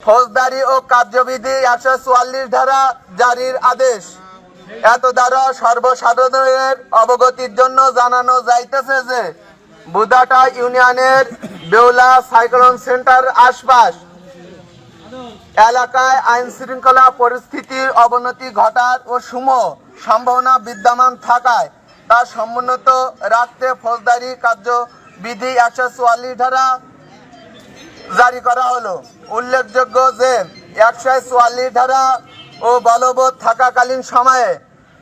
ফৌজদারি ও কার্যবিধি 144 ধারা জারির আদেশ। এত দ্বারা সর্বসাধারণের অবগতির জন্য জানানো যাইতেছে যে বুদাটা ইউনিয়নের বেউলা সাইক্লোন সেন্টার আশপাশ এলাকায় আইন শৃঙ্খলা পরিস্থিতির অবনতি ঘটার ও সম্ভাবনা বিদ্যমান থাকায় তা সমুন্নত রাখতে ফৌজদারি কার্যবিধি 144 ধারা জারি করা হলো। উল্লেখযোগ্য যে 144 ধারা ও বলবৎ থাকাকালীন সময়ে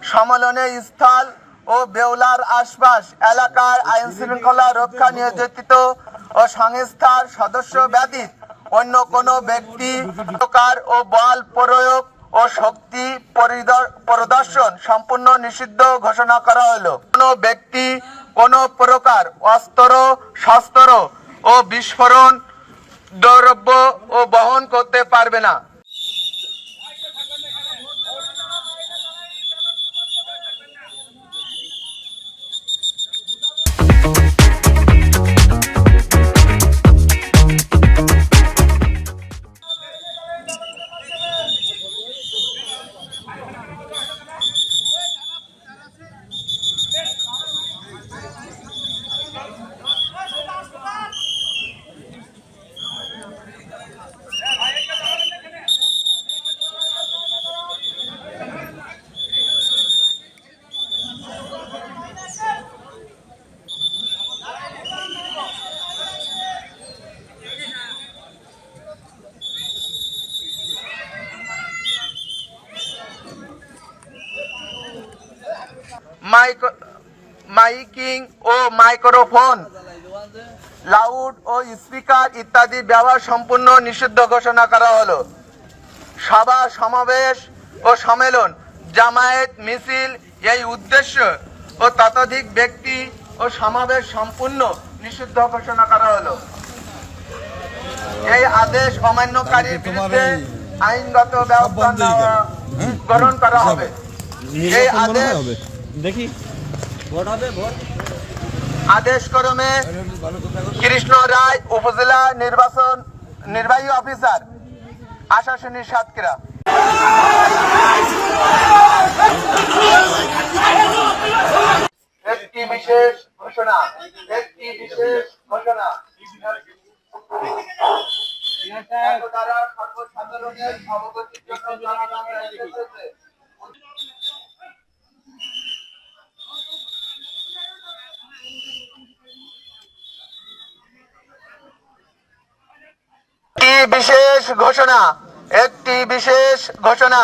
সম্মেলনের স্থল ও বেউলার আশপাশ এলাকার আইন শৃঙ্খলা রক্ষা নিয়োজিত ও সংস্থার সদস্য ব্যতীত অন্য কোনো ব্যক্তি প্রকার ও বল প্রয়োগ ও শক্তি প্রদর্শন সম্পূর্ণ নিষিদ্ধ ঘোষণা করা হলো। কোনো ব্যক্তি কোনো প্রকার অস্ত্র শস্ত্র ও বিস্ফোরণ দ্রব্য ও বহন করতে পারবে না। মাইকিং ও মাইক্রোফোন, লাউড ও স্পিকার ইত্যাদি ব্যবহার সম্পূর্ণ নিষিদ্ধ ঘোষণা করা হলো। সভা সমাবেশ ও সম্মেলন জামায়াত মিছিল এই উদ্দেশ্য ও ততোধিক ব্যক্তি ও সমাবেশ সম্পূর্ণ নিষিদ্ধ ঘোষণা করা হলো। এই আদেশ অমান্যকারীর বিরুদ্ধে আইনগত ব্যবস্থা গ্রহণ করা হবে। এই আদেশ আদেশ ক্রমে কৃষ্ণ রায়, উপজেলা নির্বাহী অফিসার, আশাশুনি সাতক্ষীরা। একটি বিশেষ ঘোষণা দ্বারা সর্বসাধারণের অবগতির জন্য জানানো হয়েছে। একটি বিশেষ ঘোষণা